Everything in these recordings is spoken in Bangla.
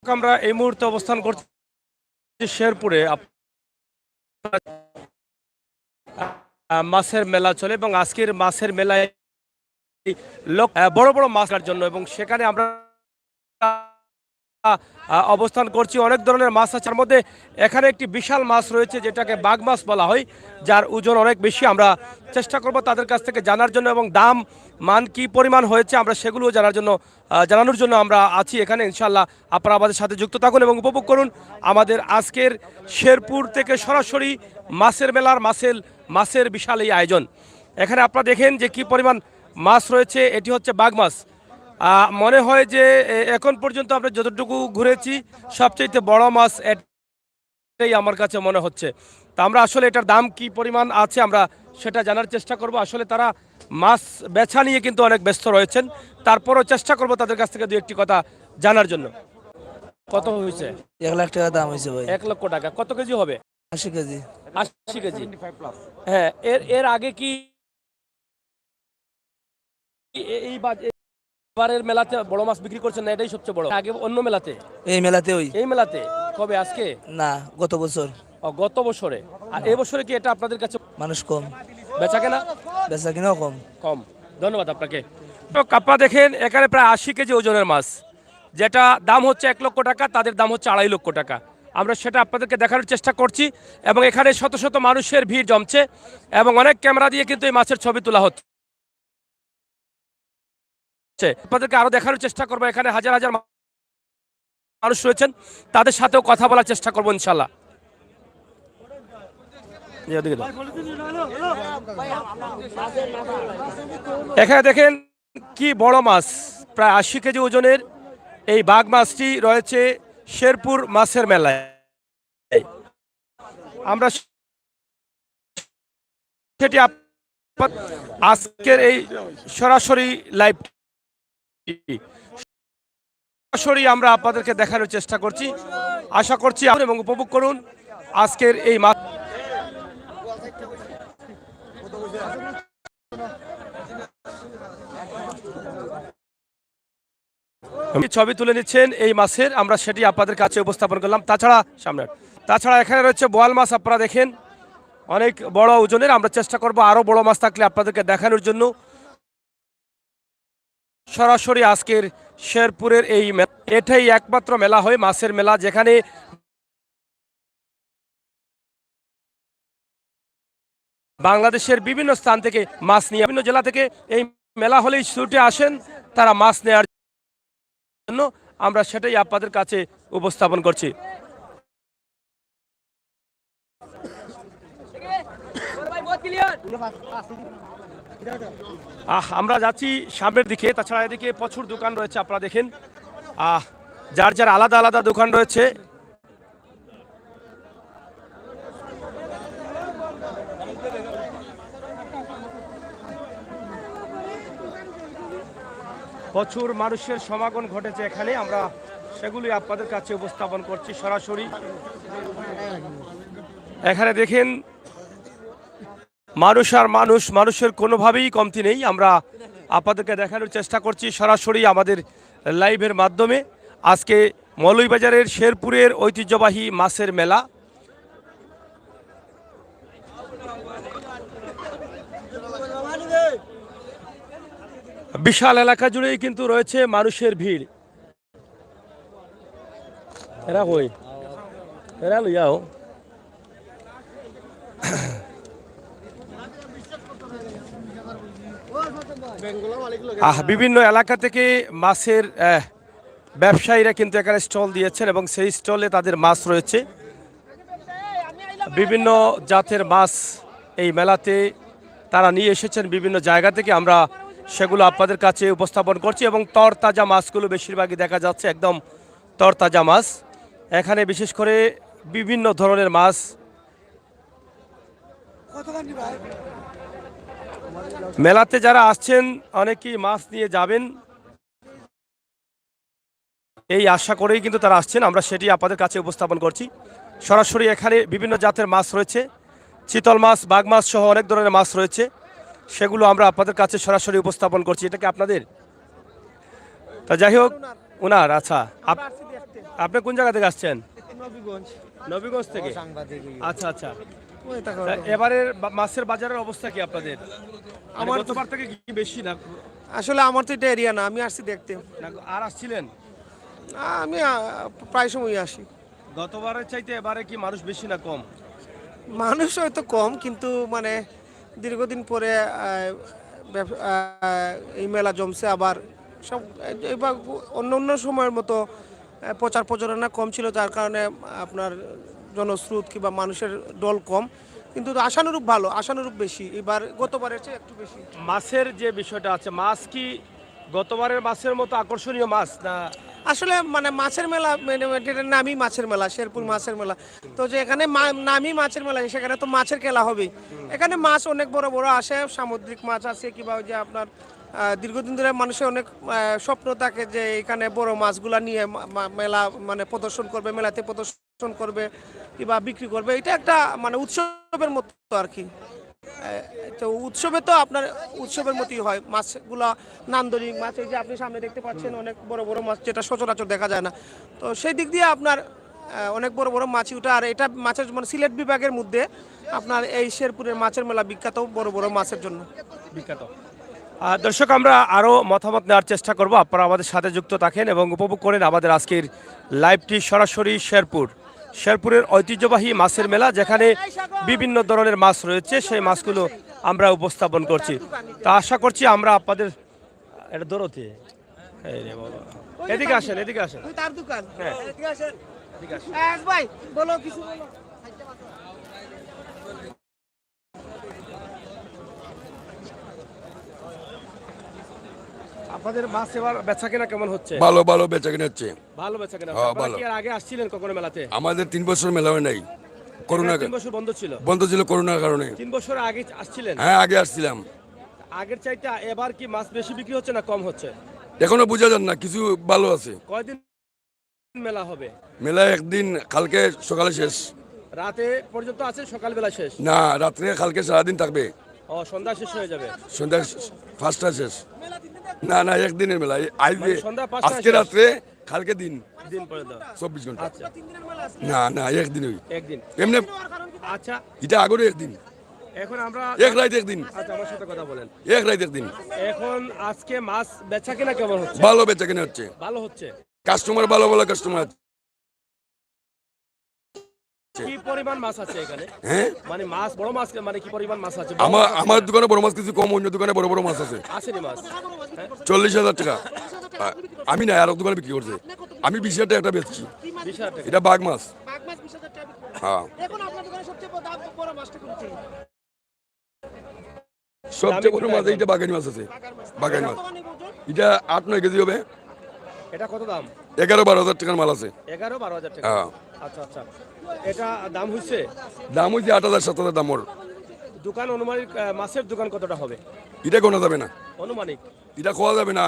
আমরা এই মুহূর্তে অবস্থান করছি শেরপুরে। মাছের মেলা চলে এবং আজকের মাছের মেলায় লোক বড় বড় মাছের জন্য, এবং সেখানে আমরা অবস্থান করছি। অনেক ধরনের মাছ আছে, তার মধ্যে এখানে একটি বিশাল মাছ রয়েছে যেটাকে বাঘ মাছ বলা হয়, যার ওজন অনেক বেশি। আমরা চেষ্টা করব তাদের কাছ থেকে জানার জন্য, এবং দাম মান কি পরিমাণ হয়েছে আমরা সেগুলো জানানোর জন্য আমরা আছি এখানে। ইনশাল্লাহ আপনারা আমাদের সাথে যুক্ত থাকুন এবং উপভোগ করুন আমাদের আজকের শেরপুর থেকে সরাসরি মাছের মেলার মাছের বিশাল এই আয়োজন। এখানে আপনারা দেখেন যে কি পরিমাণ মাছ রয়েছে। এটি হচ্ছে বাঘ মাছ। মনে হয় যে এখন পর্যন্ত আমরা যতটুকু ঘুরেছি সবচেয়ে বড় মাছ এটাই আমার কাছে মনে হচ্ছে। তা আমরা আসলে এটার দাম কি পরিমাণ আছে আমরা সেটা জানার চেষ্টা করব। আসলে তারা মাছ বেচা নিয়ে কিন্তু অনেক ব্যস্ত রয়েছেন, তারপরও চেষ্টা করব তাদের কাছ থেকে দু একটি কথা জানার জন্য। কত হয়েছে? 1 লাখ টাকা দাম হয়েছে ভাই। 1 লক্ষ টাকা। কত কেজি হবে? 80 কেজি। 80 কেজি। হ্যাঁ, এর আগে কি এই এবারের মেলাতে বড় মাছ বিক্রি করছেন না? এটাই সবচেয়ে বড়। আগে অন্য মেলাতে? এই মেলাতে এই মেলাতে কবে? আজকে না, গত বছর। গত বছরে। আর এই বছরে কি এটা আপনাদের কাছে মানুষ কম, বেচা কেনা? বেচা কিনাও কম। কম। ধন্যবাদ আপনাকে। তো কাপ্পা দেখেন, এখানে প্রায় 80 কেজি ওজনের মাছ, যেটা দাম হচ্ছে 1 লক্ষ টাকা, তাদের দাম হচ্ছে 2.5 লক্ষ টাকা। আমরা সেটা আপনাদেরকে দেখানোর চেষ্টা করছি, এবং এখানে শত শত মানুষের ভিড় জমছে, এবং অনেক ক্যামেরা দিয়ে কিন্তু এই মাছের ছবি তোলা হচ্ছে। আপনাদেরকে আরো দেখানোর চেষ্টা করবো, এখানে হাজার হাজার মানুষ রয়েছেন, তাদের সাথেও কথা বলার চেষ্টা করবো ইনশাল্লাহ। এখানে দেখেন কি বড় মাছ, প্রায় 80 কেজি ওজনের এই বাঘ মাছটি রয়েছে শেরপুর মাছের মেলায়। আমরা সেটি আজকের এই সরাসরি লাইভ সরাসরি আমরা আপনাদেরকে দেখানোর চেষ্টা করছি। আশা করছি এবং উপভোগ করুন আজকের এই মাছ। ছবি তুলে নিচ্ছেন এই মাছের, আমরা সেটি আপনাদের কাছে উপস্থাপন করলাম। তাছাড়া এখানে রয়েছে বোয়াল মাছ, আপনারা দেখেন অনেক বড় ওজনের। আমরা চেষ্টা করব আরো বড় মাছ থাকলে আপনাদেরকে দেখানোর জন্য। সরাসরি আজকের শেরপুরের এই এটাই একমাত্র মেলা হয়, মাছের মেলা, যেখানে বাংলাদেশের বিভিন্ন স্থান থেকে মাছ নিয়ে বিভিন্ন জেলা থেকে এই মেলা হলেই ছুটে আসেন তারা মাছ নেওয়ার জন্য। আমরা সেটাই আপনাদের কাছে উপস্থাপন করছি। আমরা যাচ্ছি সামনের দিকে। তাছাড়া এদিকে প্রচুর দোকান রয়েছে, আপনারা দেখেন যার যার আলাদা আলাদা দোকান রয়েছে। প্রচুর মানুষের সমাগম ঘটেছে এখানে, আমরা সেগুলি আপনাদের কাছে উপস্থাপন করছি সরাসরি। এখানে দেখেন মানুষ আর মানুষের কোনোভাবেই কমতি নেই। আমরা আপনাদেরকে দেখানোর চেষ্টা করছি সরাসরি আমাদের লাইভের মাধ্যমে আজকে মৌলভীবাজারের শেরপুরের ঐতিহ্যবাহী মাছের মেলা। বিশাল এলাকা জুড়েই কিন্তু রয়েছে মানুষের ভিড়। বিভিন্ন এলাকা থেকে মাছের ব্যবসায়ীরা কিন্তু এখানে স্টল দিয়েছেন, এবং সেই স্টলে তাদের মাছ রয়েছে। বিভিন্ন জাতের মাছ এই মেলাতে তারা নিয়ে এসেছেন বিভিন্ন জায়গা থেকে। আমরা সেগুলো আপনাদের কাছে উপস্থাপন করছি, এবং তরতাজা মাছগুলো বেশিরভাগই দেখা যাচ্ছে, একদম তরতাজা মাছ। এখানে বিশেষ করে বিভিন্ন ধরনের মাছ। মেলাতে যারা আসছেন অনেকেই মাছ নিয়ে যাবেন এই আশা করেই কিন্তু তারা আসছেন। আমরা সেটি আপনাদের কাছে উপস্থাপন করছি সরাসরি। এখানে বিভিন্ন জাতের মাছ রয়েছে, চিতল মাছ, বাঘ মাছ সহ অনেক ধরনের মাছ রয়েছে, সেগুলো আমরা আপনাদের কাছে সরাসরি উপস্থাপন করছি। এটা কি আপনাদের? তা যাই হোক, ওনার আচ্ছা আপনি কোন জায়গা থেকে আসছেন? নবীগঞ্জ নবীগঞ্জ থেকে। সাংবাদিক আচ্ছা আচ্ছা। ওই টাকা তা এবারের মাছের বাজারের অবস্থা কি আপনাদের? আমার আমার গতবার থেকে কি বেশি না আসলে আমার তো এটা এরিয়া না, আমি আসছি দেখতে। না আর আসছিলেন? আমি প্রায় সময় আসি। গতবারের চাইতে এবারে কি মানুষ বেশি না কম? মানুষ হয়তো কম, কিন্তু মানে দীর্ঘদিন পরে এই মেলা জমছে। আবার সব এবার অন্য অন্য সময়ের মতো প্রচার প্রচারণা কম ছিল, যার কারণে আপনার জনস্রোত কিংবা মানুষের দল কম, কিন্তু আশানুরূপ ভালো, আশানুরূপ বেশি এবার গতবারের চেয়ে একটু বেশি। মাছের যে বিষয়টা আছে, মাছ কি গতবারের মাছের মতো আকর্ষণীয় মাছ না? আসলে মানে মাছের মেলা মানে এটার নামই মাছের মেলা, শেরপুর মাছের মেলা। তো যে এখানে নামই মাছের মেলা, সেখানে তো মাছের খেলা হবে। এখানে মাছ অনেক বড় বড় আসে, সামুদ্রিক মাছ আছে, কিংবা ওই যে আপনার দীর্ঘদিন ধরে মানুষের অনেক স্বপ্ন থাকে যে এখানে বড় মাছগুলা নিয়ে মেলা মানে প্রদর্শন করবে, মেলাতে প্রদর্শন করবে কিংবা বিক্রি করবে। এটা একটা মানে উৎসবের মতো আর কি। তো উৎসবে তো আপনার উৎসবের মতোই হয়, মাছগুলা নান্দনিক মাছ। এই যে আপনি সামনে দেখতে পাচ্ছেন অনেক বড় বড় মাছ, যেটা সচরাচর দেখা যায় না। তো সেই দিক দিয়ে আপনার অনেক বড় বড় মাছই ওঠে। আর এটা মাছের মানে সিলেট বিভাগের মধ্যে আপনার এই শেরপুরের মাছের মেলা বিখ্যাত বড় বড় মাছের জন্য। বিখ্যাত। দর্শক, আমরা আরও মতামত নেওয়ার চেষ্টা করব। আপনারা আমাদের সাথে যুক্ত থাকেন এবং উপভোগ করেন আমাদের আজকের লাইভটি সরাসরি শেরপুরের ঐতিহ্যবাহী মাছের মেলা, যেখানে বিভিন্ন ধরনের মাছ রয়েছে, সেই মাছগুলো আমরা উপস্থাপন করছি। তা আশা করছি আমরা আপনাদের এটা দৌড়তে এদিকে আসেন, এদিকে আসেন। তার দোকান, হ্যাঁ। এদিকে আসেন। এদিকে আসেন। ভাই বলো কিছু বলো। আপনাদের মাছ এবার বেচা কেনা কেমন হচ্ছে? ভালো ভালো বেচা কিনে হচ্ছে। ভালো বেচা কেনা। হ্যাঁ, আপনারা ভালো। কি এর আগে আসছিলেন কখনো মেলাতে? আমাদের 3 বছর মেলা হয় নাই, করোনা 3 বছর বন্ধ ছিল। বন্ধ ছিল করোনার কারণে। 3 বছর আগে আসছিলেন? হ্যাঁ, আগে আসছিলাম। আগের চাইতে এবার কি মাছ বেশি বিক্রি হচ্ছে না কম হচ্ছে? এখনো বোঝা যান না, কিছু ভালো আছে। কয়দিন মেলা হবে? মেলা একদিন, কালকে সকালে শেষ। রাতে পর্যন্ত আছে, সকালবেলা শেষ? না, রাত্রে কালকে সারাদিন থাকবে, ও, সন্ধ্যা শেষ হয়ে যাবে? সন্ধ্যা 5টা শেষ। না না, একদিনের মেলা। আজকে মানে সন্ধ্যা 5টায় আজকে শেষ? রাত্রে, কালকে দিন, দিন পর্যন্ত? 24 ঘন্টা। আচ্ছা, না না, একদিনই একদিন। এমনি। আচ্ছা, এটা আগরে একদিন, এখন আমরা এক রাত একদিন, আচ্ছা, আমার সাথে কথা বলেন। এক রাত একদিন। এখন আজকে মাছ বেচা কিনা কেমন হচ্ছে? ভালো বেচা কিনে হচ্ছে, ভালো হচ্ছে। কাস্টমার ভালো ভালো কাস্টমার। কি পরিমাণ মাছ আছে এখানে? হ্যাঁ, মানে মাছ, বড় মাছ মানে কি পরিমাণ মাছ আছে? আমার দোকানে বড় মাছ কিছু কম, অন্য দোকানে বড় বড় মাছ আছে। আসেনি মাছ? হ্যাঁ, 40,000 টাকা। আমি না, আর এক দোকানে বিক্রি করছে। আমি 20,000 টাকা একটা বেচছি। 20,000 টাকা। এটা বাঘ মাছ। বাঘ মাছ 20,000 টাকা বিক্রি করে। হ্যাঁ, এখন আপনার দোকানে সবচেয়ে বড় মাছটা কোনটি? সবচেয়ে বড় মাছ এইটা বাগানি মাছ আছে। বাগানি মাছ এটা 8-9 কেজি হবে। এটা কত দাম? 11-12 হাজার টাকার মাল আছে। 11-12 হাজার টাকা। হ্যাঁ, আচ্ছা আচ্ছা, এটা দাম হচ্ছে? দাম হচ্ছে 8,000-7,000 দাম ওর। দোকান অনুমানিক মাছের দোকান কতটা হবে? এটা গোনা যাবে না, অনুমানিক এটা খাওয়া যাবে না,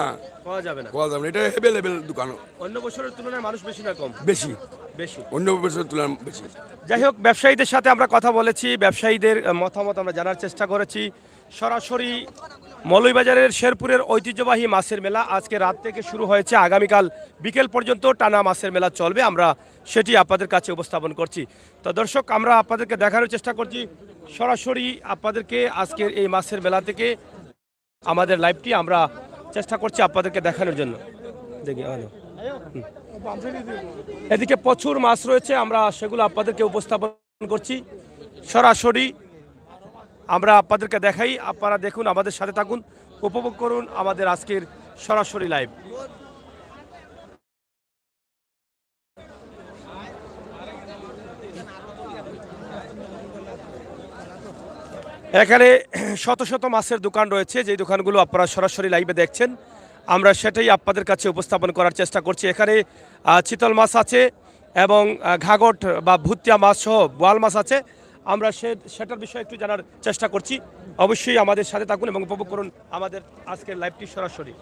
পাওয়া যাবে না। খাওয়া যাবে না। এটা অ্যাভেলেবেল দোকান, অন্য বছরের তুলনায় মানুষ বেশি না কম? বেশি, বেশি। অন্য বছরের তুলনায় বেশি। যাই হোক, ব্যবসায়ীদের সাথে আমরা কথা বলেছি, ব্যবসায়ীদের মতামত আমরা জানার চেষ্টা করেছি। সরাসরি মৌলভীবাজারের শেরপুরের ঐতিহ্যবাহী মাছের মেলা আজকে রাত থেকে শুরু হয়েছে, আগামীকাল বিকেল পর্যন্ত টানা মাছের মেলা চলবে। আমরা সেটি আপনাদের কাছে উপস্থাপন করছি। তো দর্শক, আমরা আপনাদেরকে দেখানোর চেষ্টা করছি সরাসরি আপনাদেরকে আজকের এই মাছের মেলা থেকে আমাদের লাইভটি আমরা চেষ্টা করছি আপনাদেরকে দেখানোর জন্য। দেখি এদিকে প্রচুর মাছ রয়েছে, আমরা সেগুলো আপনাদেরকে উপস্থাপন করছি সরাসরি। আমরা আপনাদেরকে দেখাই, আপনারা দেখুন, আমাদের সাথে থাকুন, উপভোগ করুন আমাদের আজকের সরাসরি লাইভ। এখানে শত শত মাছের দোকান রয়েছে, যে দোকানগুলো আপনারা সরাসরি লাইভে দেখছেন, আমরা সেটাই আপনাদের কাছে উপস্থাপন করার চেষ্টা করছি। এখানে চিতল মাছ আছে এবং ঘাগট বা ভুতিয়া মাছ সহ বোয়াল মাছ আছে। আমরা সেটার বিষয়ে একটু জানার চেষ্টা করছি। অবশ্যই আমাদের সাথে থাকুন এবং উপভোগ করুন আমাদের আজকের লাইভটি সরাসরি।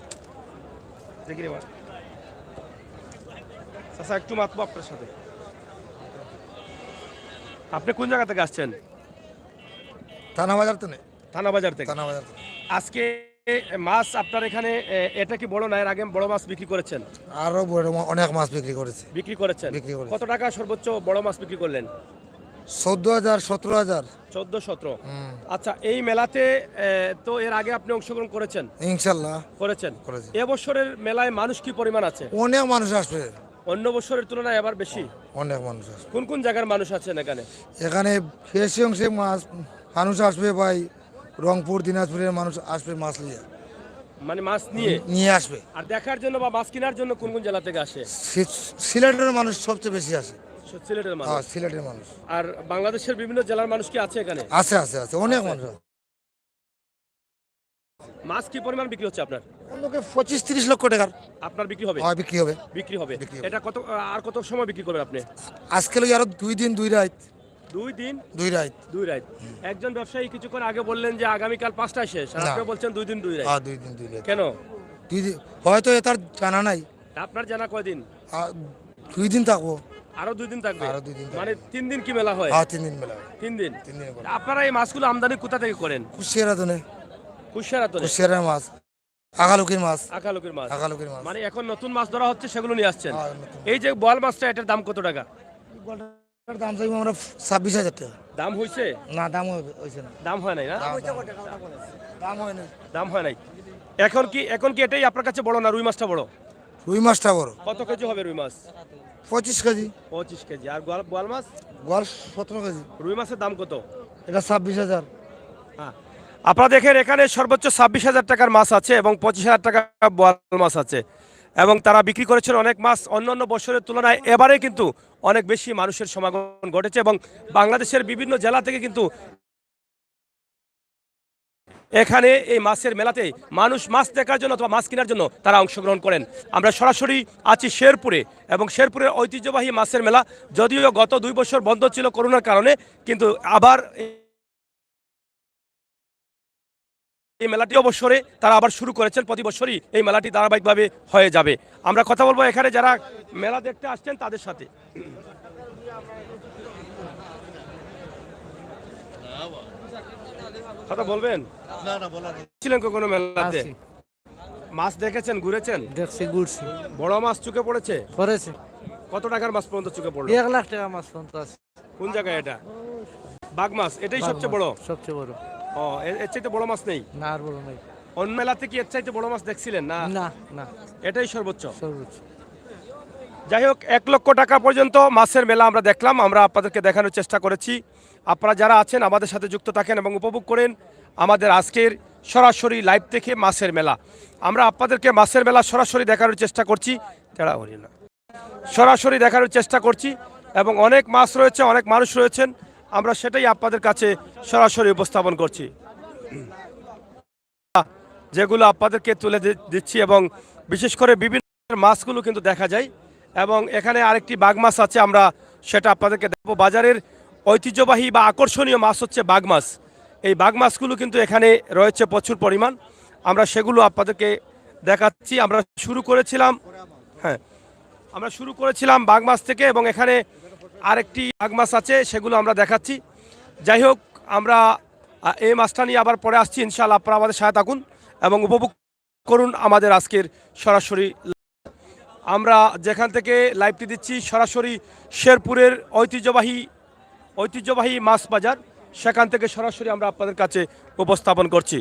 দেখি রে আচ্ছা, একটু মাতবো আপনার সাথে। আপনি কোন জায়গা থেকে আসছেন? থানা বাজার তো নেই, থানা বাজার থেকে। থানা বাজার আজকে মাছ আপনার এখানে এটা কি বড় না, এর আগে বড় মাছ বিক্রি করেছেন? আরো বড় অনেক মাছ বিক্রি করেছে। বিক্রি করেছেন। বিক্রি করেছি। কত টাকা সর্বোচ্চ বড় মাছ বিক্রি করলেন? 14,000 17,000। 14-17। আচ্ছা, এই মেলাতে তো এর আগে আপনি অংশগ্রহণ করেছেন? ইনশাল্লাহ করেছেন। করেছি। এবছরের মেলায় মানুষ কি পরিমাণ আছে? অনেক মানুষ আসবে, অন্য বছরের তুলনায় এবার বেশি। অনেক মানুষ আসবে। কোন কোন জায়গার মানুষ আছেন এখানে? এখানে বেশি অংশে মানুষ আসবে ভাই, রংপুর দিনাজপুরের মানুষ আসবে মাছ নিয়ে, মানে মাছ নিয়ে নিয়ে আসবে। আর দেখার জন্য বা মাছ কেনার জন্য কোন কোন জেলা থেকে আসে? সিলেটের মানুষ সবচেয়ে বেশি আসে। সিলেটের মানুষ। হ্যাঁ, সিলেটের মানুষ। আর বাংলাদেশের বিভিন্ন জেলার মানুষ কি আছে এখানে? আছে আছে আছে, অনেক মানুষ আছে। মাছ কি পরিমাণ বিক্রি হচ্ছে আপনার? অন্যকে 25-30 লক্ষ টাকার আপনার বিক্রি হবে? হয়, বিক্রি হবে। বিক্রি হবে। বিক্রি হবে। এটা কত আর কত সময় বিক্রি করবেন আপনি? আজকে লই আরো 2 দিন 2 রাত। 2 দিন 2 রাত। 2 রাত। একজন ব্যবসায়ী কিছুক্ষণ আগে বললেন যে আগামীকাল 5টায় শেষ, আর না। আপনি বলছেন 2 দিন 2 রাত। হ্যাঁ, 2 দিন 2 রাত। কেন? 2 দিন হয়তো এটার জানা নাই। আপনার জানা কয়দিন? 2 দিন থাকবো। আরো 2 দিন থাকবে? আরো 2 দিন থাকবে। মানে 3 দিন কি মেলা হয়? হ্যাঁ, 3 দিন মেলা হয়। 3 দিন। 3 দিন করে। আপনারা এই মাছগুলো আমদানি কোথা থেকে করেন? কুশিয়ারা দনে, কুশিয়ারাতনে? কুশিয়ারা মাছ, আগালুকির মাছ, আখালুকের মাছ। আগালুকির মাছ। মানে এখন নতুন মাছ ধরা হচ্ছে, সেগুলো নিয়ে আসছেন। হ্যাঁ, নতুন। এই যে বোয়াল মাছটা, এটার দাম কত টাকা? এটার দাম চাইবো আমরা 26,000 টাকা। দাম হয়েছে? না, দাম হয়েছে না। দাম হয় নাই না? দাম হয় না। দাম হয় নাই। এখন কি এটাই আপনার কাছে বড় না রুই মাছটা বড়? রুই মাছটা বড়, কত কেজি হবে রুই মাছ? 25 কেজি। 25 কেজি। আর বোয়াল মাছ? গোয়াল 17 কেজি। রুই মাছের দাম কত? এটা 26,000। হ্যাঁ, আপনারা দেখেন এখানে সর্বোচ্চ 26,000 টাকার মাছ আছে এবং 25,000 টাকা বোয়াল মাছ আছে, এবং তারা বিক্রি করেছেন অনেক মাছ। অন্যান্য বছরের তুলনায় এবারে কিন্তু অনেক বেশি মানুষের সমাগম ঘটেছে, এবং বাংলাদেশের বিভিন্ন জেলা থেকে কিন্তু এখানে এই মাছের মেলাতে মানুষ মাছ দেখার জন্য অথবা মাছ কেনার জন্য তারা অংশগ্রহণ করেন। আমরা সরাসরি আছি শেরপুরে, এবং শেরপুরের ঐতিহ্যবাহী মাছের মেলা যদিও গত 2 বছর বন্ধ ছিল করোনার কারণে, কিন্তু আবার এই মেলাটি অবসরে তারা আবার শুরু করেছেন। প্রতি বছরই এই মেলাটি ধারাবাহিকভাবে হয়ে যাবে। আমরা কথা বলবো এখানে যারা মেলা দেখতে আসছেন তাদের সাথে। কথা বলবেন? ছিলেন কখনো মেলাতে? মাছ দেখেছেন, ঘুরেছেন? দেখছি, ঘুরছি, বড় মাছ চোখে পড়েছে? করেছে। কত টাকার মাছ পর্যন্ত চোখে পড়লো? 1 লাখ টাকা মাছ পর্যন্ত আছে। কোন জায়গায় এটা? বাঘ মাছ এটাই সবচেয়ে বড়? সবচেয়ে বড়। ও, এর চাইতে বড় মাছ নেই? না, আর বড় নাই। অন্য মেলাতে কি এর চাইতে বড় মাছ দেখছিলেন না? না না, এটাই সর্বোচ্চ। সর্বোচ্চ। যাই হোক, 1 লক্ষ টাকা পর্যন্ত মাছের মেলা আমরা দেখলাম, আমরা আপনাদেরকে দেখানোর চেষ্টা করেছি। আপনারা যারা আছেন আমাদের সাথে যুক্ত থাকেন এবং উপভোগ করেন আমাদের আজকের সরাসরি লাইভ থেকে মাছের মেলা। আমরা আপনাদেরকে মাছের মেলা সরাসরি দেখানোর চেষ্টা করছি, সরাসরি দেখানোর চেষ্টা করছি, এবং অনেক মাছ রয়েছে, অনেক মানুষ রয়েছেন, আমরা সেটাই আপনাদের কাছে সরাসরি উপস্থাপন করছি, যেগুলো আপনাদেরকে তুলে দিচ্ছি, এবং বিশেষ করে বিভিন্ন মাছগুলো কিন্তু দেখা যায়। এবং এখানে আরেকটি বাঘ মাছ আছে, আমরা সেটা আপনাদেরকে দেখব। বাজারের ঐতিহ্যবাহী বা আকর্ষণীয় মাছ হচ্ছে বাঘ মাছ। এই বাঘ মাছগুলো কিন্তু এখানে রয়েছে প্রচুর পরিমাণ, আমরা সেগুলো আপনাদেরকে দেখাচ্ছি। আমরা শুরু করেছিলাম বাঘ মাছ থেকে, এবং এখানে আরেকটি বাঘ মাছ আছে, সেগুলো আমরা দেখাচ্ছি। যাই হোক, আমরা এই মাছটা নিয়ে আবার পরে আসছি ইনশাআল্লাহ। আপনারা আমাদের সাথে থাকুন এবং উপভোগ করুন আমাদের আজকের সরাসরি। আমরা যেখান থেকে লাইভটি দিচ্ছি সরাসরি শেরপুরের ঐতিহ্যবাহী মাছ বাজার, সেখান থেকে সরাসরি আমরা আপনাদের কাছে উপস্থাপন করছি।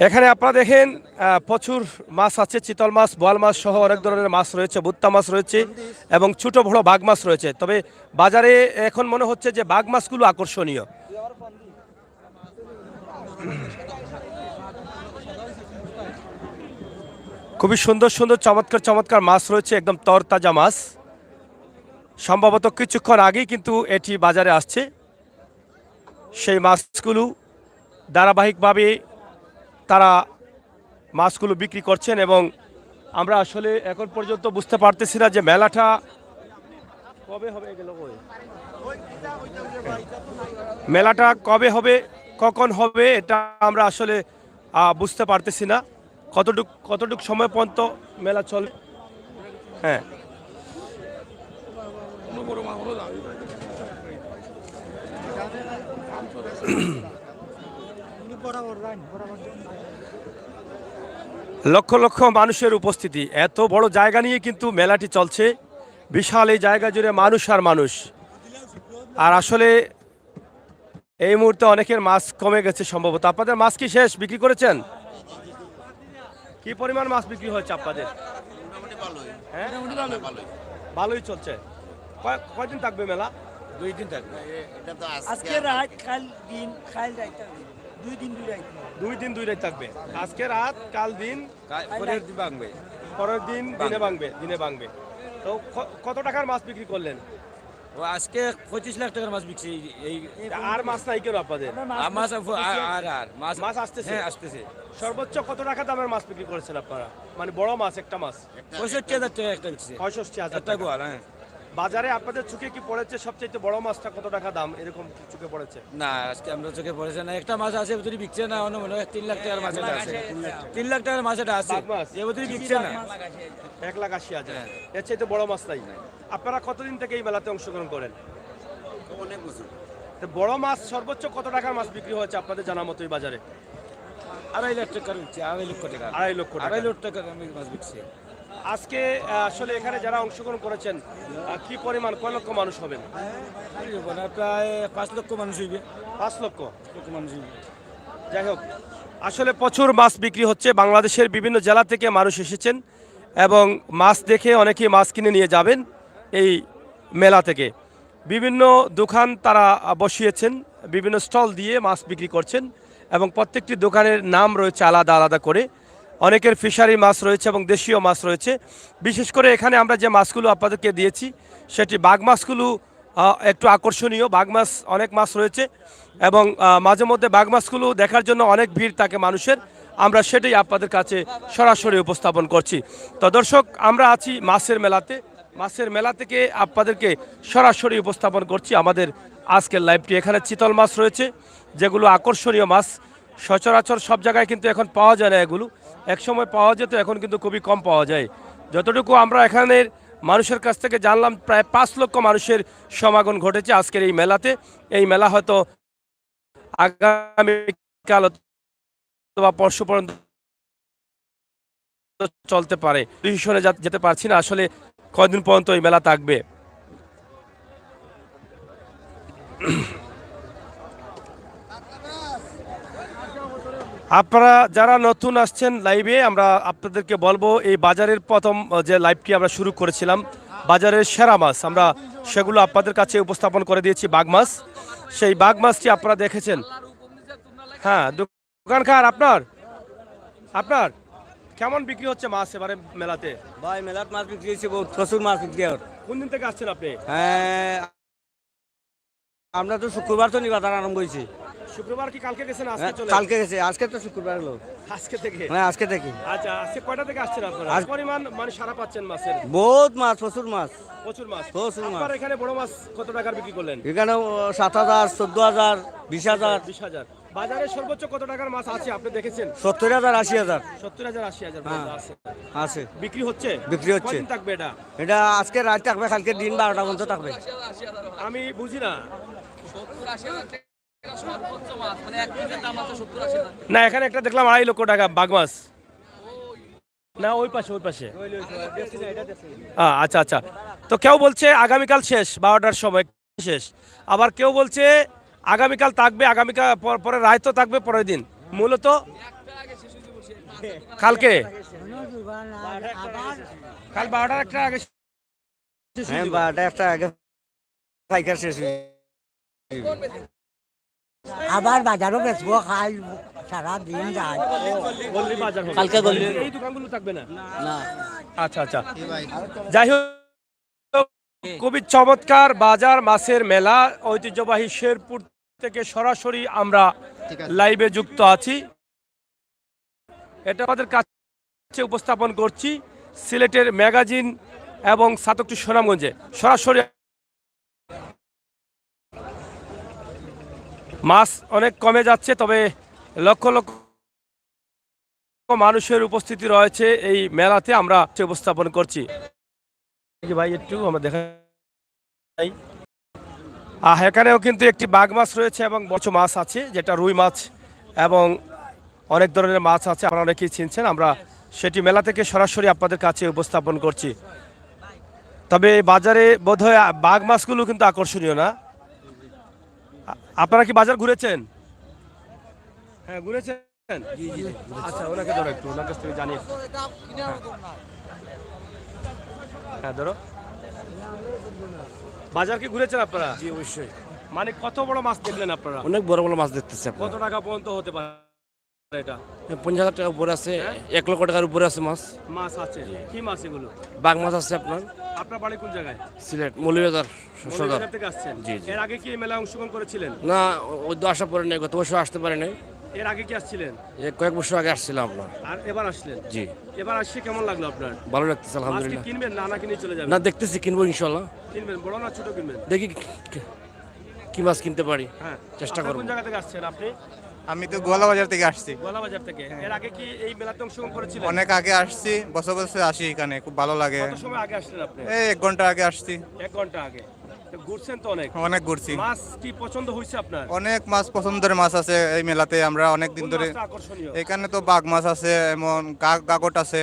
এখানে আপনারা দেখেন প্রচুর মাছ আছে, চিতল মাছ, বোয়াল মাছ সহ অনেক ধরনের মাছ রয়েছে, ভুট্টা মাছ রয়েছে, এবং ছোট বড় বাঘ মাছ রয়েছে। তবে বাজারে এখন মনে হচ্ছে যে বাঘ মাছগুলো আকর্ষণীয়। খুবই সুন্দর সুন্দর চমৎকার মাছ রয়েছে, একদম তরতাজা মাছ। সম্ভবত কিছুক্ষণ আগেই কিন্তু এটি বাজারে আসছে। সেই মাছগুলো ধারাবাহিকভাবে তারা মাছগুলো বিক্রি করছেন, এবং আমরা আসলে এখন পর্যন্ত বুঝতে পারতেছি না যে মেলাটা কবে হবে, মেলাটা কবে হবে, কখন হবে, এটা আমরা আসলে বুঝতে পারতেছি না। কতটুক সময় পর্যন্ত মেলা চলে। হ্যাঁ, বড় মাছ হলো না। লক্ষ লক্ষ মানুষের উপস্থিতি, এত বড় জায়গা নিয়ে কিন্তু মেলাটি চলছে। বিশাল এই জায়গা জুড়ে মানুষ আর মানুষ। আর আসলে এই মুহূর্তে অনেকের মাছ কমে গেছে সম্ভবত। আপনাদের মাছ কি শেষ, বিক্রি করেছেন? কি পরিমাণ মাছ বিক্রি হয়েছে আপনাদের? হ্যাঁ, ভালোই চলছে। কয়দিন থাকবে মেলা? 2 দিন থাকবে। আজকে রাত কাল দিন কাল রাত 2 দিন 2 রাত 2 দিন 2 রাত থাকবে। আজকে রাত, কাল দিন, পরের দিন ভাঙবে। পরের দিন দিনে ভাঙবে। তো কত টাকার মাছ বিক্রি করলেন? ও আজকে 25 লাখ টাকার মাছ বিকছে। এই আর মাছ নাই কেন আপনাদের? মাছ আর মাছ আসতেছে? হ্যাঁ, আসতেছে। সর্বোচ্চ কত টাকা দামের মাছ বিক্রি করেছেন আপনারা? মানে বড় মাছ, একটা মাছ 65,000 টাকা একটা বিকছে। 65,000 একটা গোয়াল। হ্যাঁ, বাজারে আপনাদের চোখে কি পড়েছে সবচেয়ে বড় মাছটা কত টাকা দাম, এরকম চোখে পড়েছে? না আজকে আমরা চোখে পড়েছে না। একটা মাছ আছে যদি বিকছে না, অন্য মনে হয় 3 লাখ টাকার মাছ এটা আছে। 3 লাখ টাকার মাছ এটা আছে, বাঘ মাছ? এ বছরই বিকছে না। 1,80,000। হ্যাঁ। এর চাইতে বড় মাছ নাই। আপনারা কতদিন থেকে এই মেলাতে অংশগ্রহণ করেন? অনেক বছর। তো বড় মাছ সর্বোচ্চ কত টাকার মাছ বিক্রি হয়েছে আপনাদের জানা মতোই বাজারে? 2.5 লাখ টাকার বিকছে। 2.5 লক্ষ টাকা। 2.5 লক্ষ টাকা। 2.5 লক্ষ টাকার মাছ বিকছে। আজকে আসলে এখানে যারা অংশগ্রহণ করেছেন কি পরিমাণ, কয় লক্ষ মানুষ হবেন? প্রায় 5 লক্ষ মানুষ হইবে। 5 লক্ষ মানুষ হইবে। যাই হোক, আসলে প্রচুর মাছ বিক্রি হচ্ছে। বাংলাদেশের বিভিন্ন জেলা থেকে মানুষ এসেছেন এবং মাছ দেখে অনেকেই মাছ কিনে নিয়ে যাবেন এই মেলা থেকে। বিভিন্ন দোকান তারা বসিয়েছেন, বিভিন্ন স্টল দিয়ে মাছ বিক্রি করছেন এবং প্রত্যেকটি দোকানের নাম রয়েছে আলাদা আলাদা করে। অনেকের ফিশারি মাছ রয়েছে এবং দেশীয় মাছ রয়েছে। বিশেষ করে এখানে আমরা যে মাছগুলো আপনাদেরকে দিয়েছি সেটি বাঘ মাছগুলো একটু আকর্ষণীয়। বাঘ মাছ, অনেক মাছ রয়েছে এবং মাঝে মধ্যে বাঘ মাছগুলো দেখার জন্য অনেক ভিড় থাকে মানুষের। আমরা সেটাই আপনাদের কাছে সরাসরি উপস্থাপন করছি। তো দর্শক, আমরা আছি মাছের মেলাতে। মাছের মেলা থেকে আপনাদেরকে সরাসরি উপস্থাপন করছি আমাদের আজকের লাইভটি। এখানে চিতল মাছ রয়েছে, যেগুলো আকর্ষণীয় মাছ। সচরাচর সব জায়গায় কিন্তু এখন পাওয়া যায় না এগুলো। একসময় পাওয়া যেত, এখন কিন্তু খুবই কম পাওয়া যায়। যতটুকু আমরা এখানের মানুষের কাছ থেকে জানলাম, প্রায় 5 লক্ষ মানুষের সমাগম ঘটেছে আজকের এই মেলাতে। এই মেলা হয়তো আগামীকাল অথবা পরশু পর্যন্ত চলতে পারে। ডিসিশনে যেতে পারছি না আসলে কয়দিন পর্যন্ত এই মেলা থাকবে। আপনারা যারা নতুন আসছেন লাইভে, আমরা আপনাদেরকে বলবো এই বাজারের প্রথম যে লাইভটি আমরা শুরু করেছিলাম, বাজারের সেরা মাছ আমরা সেগুলো আপনাদের কাছে উপস্থাপন করে দিয়েছি। বাঘ মাছ, সেই বাঘ মাছটি আপনারা দেখেছেন। হ্যাঁ, দোকানকার আপনার আপনার কেমন বিক্রি হচ্ছে মাছ এবারে মেলাতে? ভাই মেলাত মাছ বিক্রি হচ্ছে, বহুত প্রচুর মাছ বিক্রি হয়। কোন দিন থেকে আসছেন আপনি? হ্যাঁ, আমরা তো শুক্রবার তো নিবাদান আরম্ভ হয়েছি। শুক্রবার কি কালকে গেছেন? আজকে চলে কালকে গেছে, আজকে তো শুক্রবার হলো। আজকে থেকে? হ্যাঁ, আজকে থেকে। আচ্ছা, আজকে কয়টা থেকে আসছেন আপনারা? পরিমাণ মানে সারা পাচ্ছেন মাছের? বহুত মাছ, প্রচুর মাছ। প্রচুর মাছ। প্রচুর মাছ। আপনার এখানে বড় মাছ কত টাকার বিক্রি করলেন? এখানে 7,000, 14,000, 20,000, 20,000। বাজারে সর্বোচ্চ কত টাকার মাছ আছে আপনি দেখেছেন? 70,000, 80,000 70,000, 80,000 আছে। আছে। বিক্রি হচ্ছে? বিক্রি হচ্ছে। কয়দিন থাকবে এটা? এটা আজকে রাত থাকবে, কালকে দিন 12টা পর্যন্ত থাকবে। আমি বুঝি না। না, এখানে একটা দেখলাম 2.5 লক্ষ টাকা বাঘ মাছ। না, ওই পাশে আচ্ছা আচ্ছা। তো কেউ বলছে আগামীকাল শেষ, 12টার সময় শেষ। আবার কেউ বলছে আগামীকাল থাকবে, আগামীকাল পরে রায় তো থাকবে পরের দিন। মূলত কালকে কাল 12টার একটা আগে শেষ হয়ে হ্যাঁ, যাবে। 12টা একটা আগে পাইকার শেষ হয়ে আবার বাজারও বেচবো, খাই সারা দিন যায়। গল্লি বাজার হবে। কালকে গল্লি। এই দোকানগুলো থাকবে না? না। আচ্ছা আচ্ছা। যাই হোক, খুবই চমৎকার বাজার, মাছের মেলা, ঐতিহ্যবাহী শেরপুর থেকে সরাসরি আমরা লাইভে যুক্ত আছি। এটা আমাদের কাছে উপস্থাপন করছি সিলেটের ম্যাগাজিন এবং সাতকটি সুনামগঞ্জে সরাসরি। মাছ অনেক কমে যাচ্ছে, তবে লক্ষ লক্ষ মানুষের উপস্থিতি রয়েছে এই মেলাতে, আমরা উপস্থাপন করছি। ভাই একটু আমরা দেখা এখানেও কিন্তু একটি বাঘ মাছ রয়েছে এবং বড় মাছ আছে যেটা রুই মাছ এবং অনেক ধরনের মাছ আছে, আপনারা অনেকেই চিনছেন। আমরা সেটি মেলা থেকে সরাসরি আপনাদের কাছে উপস্থাপন করছি। তবে এই বাজারে বোধহয় বাঘ মাছগুলো কিন্তু আকর্ষণীয় না। আপনারা কি বাজার ঘুরেছেন? হ্যাঁ ঘুরেছেন। আচ্ছা ওনাকে ধরো একটু, ওনার কাছ থেকে জানি। হ্যাঁ ধরো, বাজার কি ঘুরেছেন আপনারা? জি অবশ্যই, মানে কত বড় মাছ দেখলেন আপনারা? অনেক বড় বড় মাছ দেখতেছে। কত টাকা পর্যন্ত হতে পারে এটা? 50,000 টাকার উপরে আছে, 1 লক্ষ টাকার উপরে আছে মাছ। মাছ আছে, কি মাছ এগুলো? বাঘ মাছ আছে আপনার। আপনার বাড়ি কোন জায়গায়? সিলেট মৌলভীবাজার সদর। মৌলভীবাজার থেকে আসছেন? জি, জি। এর আগে কি এই মেলায় অংশগ্রহণ করেছিলেন? না, ওই তো আসা পরে নাই, গত বছর আসতে পারে নাই। এর আগে কি আসছিলেন? কয়েক বছর আগে আসছিলাম আপনার। আর এবার আসলেন? জি, এবার আসছে কেমন লাগলো আপনার? ভালো লাগতেছে মাছ কি আলহামদুলিল্লাহ। কিনবেন না কিনে চলে যাবেন? না, দেখতেছি কিনবো ইনশাল্লাহ। কিনবেন, বড় না ছোট কিনবেন? দেখি কি মাছ কিনতে পারি, হ্যাঁ চেষ্টা আপনি করবো। কোন জায়গা থেকে আসছেন আপনি? আমি তো গোয়ালা বাজার থেকে আসছি। গোয়ালাবাজার থেকে। এর আগে কি এই মেলাতে অংশগ্রহণ করেছিলেন? অনেক আগে আসছি, বছর বছর আসি এখানে, খুব ভালো লাগে। কত সময় আগে আসলেন আপনি? এই 1 ঘন্টা আগে আসছি। 1 ঘন্টা আগে। তো ঘুরছেন তো অনেক। অনেক ঘুরছি। মাছ কি পছন্দ হয়েছে আপনার? অনেক মাছ পছন্দের মাছ আছে এই মেলাতে, আমরা অনেক দিন কোন ধরে। মাছটা আকর্ষণীয়? এখানে তো বাঘ মাছ আছে, এমন কাকট আছে,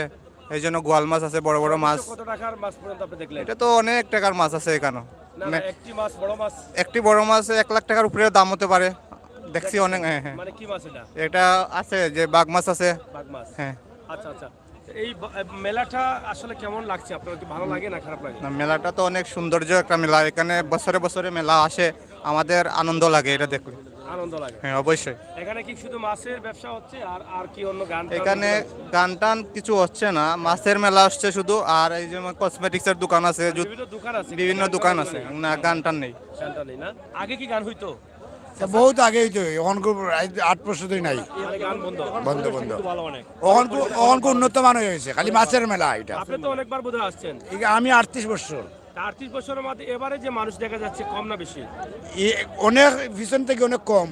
এই জন্য গোয়াল মাছ আছে, বড় বড় মাছ। কত টাকার মাছ পর্যন্ত আপনি দেখলেন? এটা তো অনেক টাকার মাছ আছে এখানে। না না, একটি মাছ বড় মাছ একটি বড় মাছ 1 লাখ টাকার উপরে দাম হতে পারে, দেখছি অনেক। হ্যাঁ হ্যাঁ, মানে কি মাছ এটা? এটা আছে যে বাঘ মাছ আছে। বাঘ মাছ। হ্যাঁ, আচ্ছা আচ্ছা। এই মেলাটা আসলে কেমন লাগছে আপনার? কি ভালো লাগে না খারাপ লাগে? না, মেলাটা তো অনেক সৌন্দর্য একটা মেলা, এখানে বছরে বছরে মেলা আসে, আমাদের আনন্দ লাগে এটা দেখলে। আনন্দ লাগে। হ্যাঁ অবশ্যই। এখানে কি শুধু মাছের ব্যবসা হচ্ছে আর আর কি অন্য গান টান এখানে হচ্ছে? গান টান কিছু হচ্ছে না, মাছের মেলা আসছে শুধু। আর এই যে কসমেটিক্সের দোকান আছে, বিভিন্ন দোকান আছে, বিভিন্ন গান দোকান টান আছে। নেই? না, গান টান নেই। গানটা নেই না? আগে কি গান হইতো? বহুত আগেই তো এখন 8 বছর ধরে নাই, মানে গান বন্ধ বন্ধ বন্ধ। কিন্তু ভালো অনেক। এখন উন্নত মান হয়ে গেছে, খালি মাছের মেলা এটা। আপনি তো অনেকবার বোধহয় আসছেন। আমি 38 বছর। 38 বছরের মধ্যে এবারে যে মানুষ দেখা যাচ্ছে কম না বেশি? অনেক পিছন থেকে অনেক কম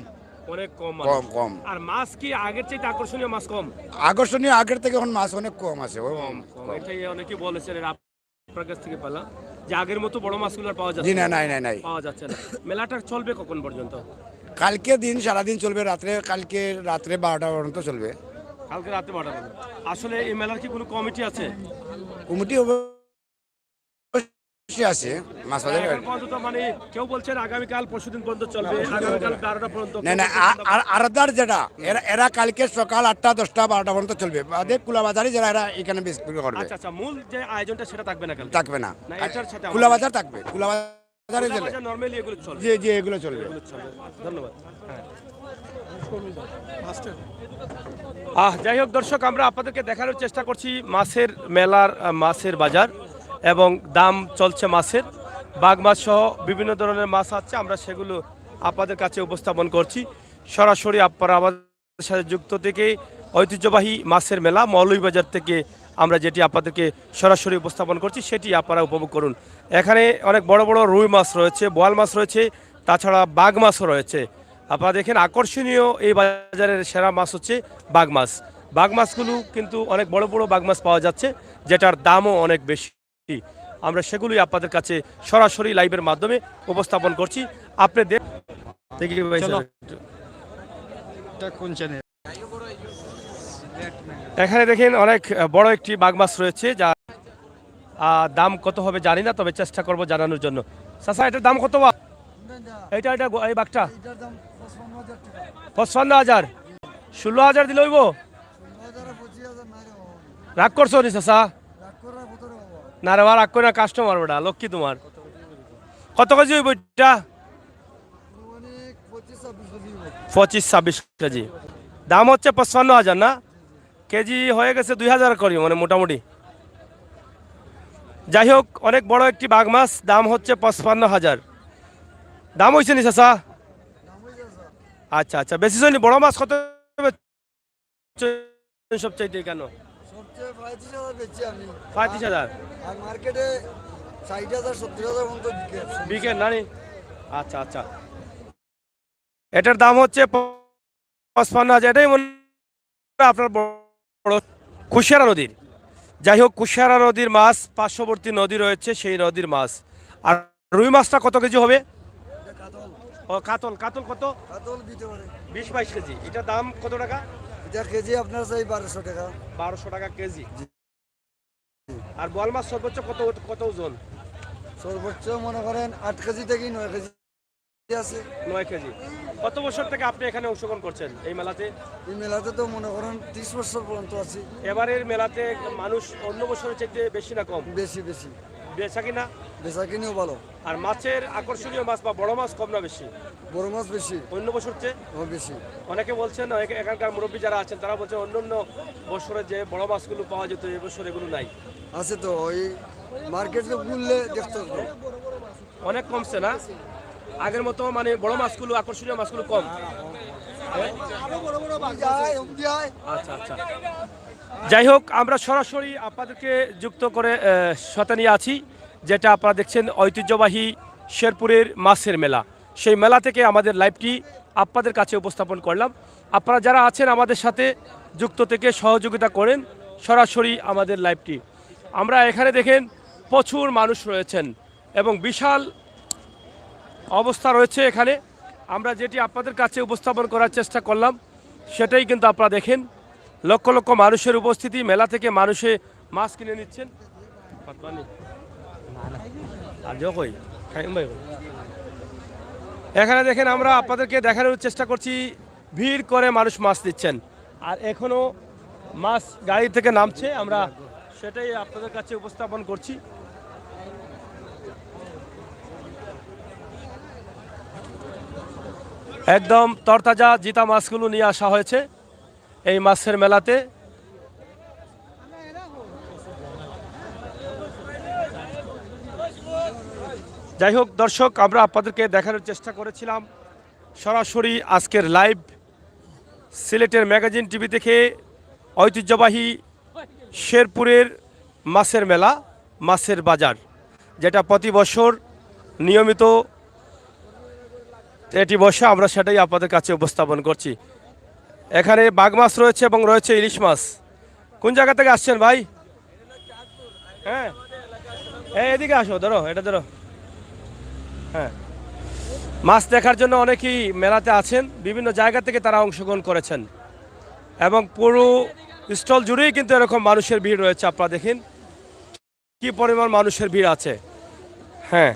অনেক কম কম মানুষ। কম আর মাছ কি আগের চাইতে আকর্ষণীয় মাছ কম? আকর্ষণীয় আগের থেকে এখন মাছ অনেক কম আছে। কম। এটাই অনেকেই বলেছেন, এর আপনার কাছ থেকে পেলাম যে আগের মতো বড় মাছগুলো আর পাওয়া জি যাচ্ছে না, না। নাই নাই নাই। পাওয়া যাচ্ছে না। মেলাটা চলবে কখন পর্যন্ত? কালকে দিন সারাদিন চলবে, কালকে রাত্রে 12টা পর্যন্ত চলবে। কালকে রাতে 12টা পর্যন্ত। আসলে এই মেলার কি কোনো কমিটি আছে? কমিটি অবশ্যই আছে মাছ বাজারে। এখন পর্যন্ত মানে কেউ বলছেন আগামীকাল পরশুদিন পর্যন্ত চলবে, আগামীকাল 12টা পর্যন্ত। না না, আরাদার যেটা এরা কালকে সকাল 8টা 10টা 12টা পর্যন্ত চলবে। বাদে কুলা বাজারে যারা এরা এখানে বিক্রি করবে আচ্ছা আচ্ছা, মূল যে আয়োজনটা সেটা থাকবে না কালকে? থাকবে না, না, এটার সাথে কুলা বাজার থাকবে। কুলা বাজারে চলে নরমালি এগুলো চলবে। জি জি, এগুলো চলবে। এগুলো চলবে। ধন্যবাদ। হ্যাঁ। যাই হোক দর্শক, আমরা আপনাদেরকে দেখানোর চেষ্টা করছি মাছের মেলার মাছের বাজার এবং দাম চলছে মাছের। বাঘ মাছ সহ বিভিন্ন ধরনের মাছ আছে, আমরা সেগুলো আপনাদের কাছে উপস্থাপন করছি সরাসরি। আপনারা আমাদের সাথে যুক্ত থেকে ঐতিহ্যবাহী মাছের মেলা মৌলভীবাজার থেকে আমরা যেটি আপনাদেরকে সরাসরি উপস্থাপন করছি সেটি আপনারা উপভোগ করুন। এখানে অনেক বড় বড় রুই মাছ রয়েছে, বোয়াল মাছ রয়েছে, তাছাড়া বাঘ মাছও রয়েছে। আপনারা দেখেন আকর্ষণীয় এই বাজারের সেরা মাছ হচ্ছে বাঘ মাছ। বাঘ মাছগুলো কিন্তু অনেক বড় বড় বাঘ মাছ পাওয়া যাচ্ছে, যেটার দামও অনেক বেশি। আমরা সেগুলোই আপনাদের কাছে সরাসরি লাইভের মাধ্যমে উপস্থাপন করছি। আপনি দেখি ভাই স্যার। এখানে দেখেন অনেক বড় একটি বাঘ মাছ রয়েছে, যা দাম কত হবে জানি না, তবে চেষ্টা করব জানানোর জন্য। চাচা এটার দাম কত? এটা এই বাঘটা 55,000। 16,000 দিলে হইব? রাগ করছো নি চাচা? না রে, রাগ করে না, কাস্টমার ওটা লক্ষ্মী তোমার। কত কেজি হইব এটা? 25-26 কেজি। দাম হচ্ছে 55,000 না? কেজি হয়ে গেছে 2,000 করি, মানে মোটামুটি। যাই হোক, অনেক বড় একটি বাঘ মাছ, দাম হচ্ছে 55,000। দাম হয়েছে নি চাচা? আচ্ছা আচ্ছা, বেশি হয়নি। বড় মাছ কত সবচাইতে কেন? 35,000 বিকেল না? আচ্ছা আচ্ছা, এটার দাম হচ্ছে 55,000। এটাই মনে আপনার বড় কুশিয়ারা নদীর। যাই হোক, কুশিয়ারা নদীর মাছ, পার্শ্ববর্তী নদী রয়েছে, সেই নদীর মাছ। আর রুই মাছটা কত কেজি হবে? ও কাতল, কাতল কত? কাতল দিতে পারে 20-22 কেজি। এটা দাম কত টাকা? এটা কেজি আপনার চাই 1200 টাকা। 1200 টাকা কেজি। আর বোয়াল মাছ সর্বোচ্চ কত কত ওজন? সর্বোচ্চ মনে করেন 8 কেজি থেকে 9 কেজি আছে। 9 কেজি। কত বছর থেকে আপনি এখানে অংশগ্রহণ করছেন এই মেলাতে? এই মেলাতে তো মনে করেন 30 বছর পর্যন্ত আছি। এবারের মেলাতে মানুষ অন্য বছরের চাইতে বেশি না কম? বেশি বেশি বেচা কিনা? বেচা কিনেও ভালো। আর মাছের আকর্ষণীয় মাছ বা বড় মাছ কম না বেশি? বড় মাছ বেশি অন্য বছর চেয়ে? ও বেশি। অনেকে বলছেন, এখানকার মুরব্বী যারা আছেন তারা বলছেন অন্য বছরে যে বড় মাছগুলো পাওয়া যেত এবছর এগুলো নাই। আছে তো ওই মার্কেটে ঘুরলে দেখতে হবে। অনেক কমছে না আগের মতো, মানে বড় মাছগুলো আকর্ষণীয় মাছগুলো কম। আচ্ছা আচ্ছা, যাই হোক আমরা সরাসরি আপনাদেরকে যুক্ত করে সাথে নিয়ে আছি, যেটা আপনারা দেখছেন ঐতিহ্যবাহী শেরপুরের মাছের মেলা। সেই মেলা থেকে আমাদের লাইভটি আপনাদের কাছে উপস্থাপন করলাম। আপনারা যারা আছেন আমাদের সাথে যুক্ত থেকে সহযোগিতা করেন সরাসরি আমাদের লাইভটি। আমরা এখানে দেখেন প্রচুর মানুষ রয়েছেন এবং বিশাল অবস্থা রয়েছে এখানে। আমরা যেটি আপনাদের কাছে উপস্থাপন করার চেষ্টা করলাম সেটাই কিন্তু আপনারা দেখেন, লক্ষ লক্ষ মানুষের উপস্থিতি। মেলা থেকে মানুষে মাছ কিনে নিচ্ছেন। এখানে দেখেন আমরা আপনাদেরকে দেখানোর চেষ্টা করছি, ভিড় করে মানুষ মাছ নিচ্ছেন আর এখনো মাছ গাড়ি থেকে নামছে, আমরা সেটাই আপনাদের কাছে উপস্থাপন করছি। একদম তরতাজা জিতা মাছগুলো নিয়ে আসা হয়েছে এই মাছের মেলাতে। যাই হোক দর্শক, আমরা আপনাদেরকে দেখানোর চেষ্টা করেছিলাম সরাসরি আজকের লাইভ সিলেটের ম্যাগাজিন টিভি থেকে ঐতিহ্যবাহী শেরপুরের মাছের মেলা, মাছের বাজার, যেটা প্রতি বছর নিয়মিত এটি বসে, আমরা সেটাই আপনাদের কাছে উপস্থাপন করছি। এখানে বাঘ মাছ রয়েছে এবং রয়েছে ইলিশ মাছ। কোন জায়গা থেকে আসছেন ভাই? হ্যাঁ এদিকে আসো, ধরো এটা ধরো। হ্যাঁ, মাছ দেখার জন্য অনেকেই মেলাতে আছেন, বিভিন্ন জায়গা থেকে তারা অংশগ্রহণ করেছেন এবং পুরো স্টল জুড়েই কিন্তু এরকম মানুষের ভিড় রয়েছে। আপনারা দেখেন কি পরিমাণ মানুষের ভিড় আছে। হ্যাঁ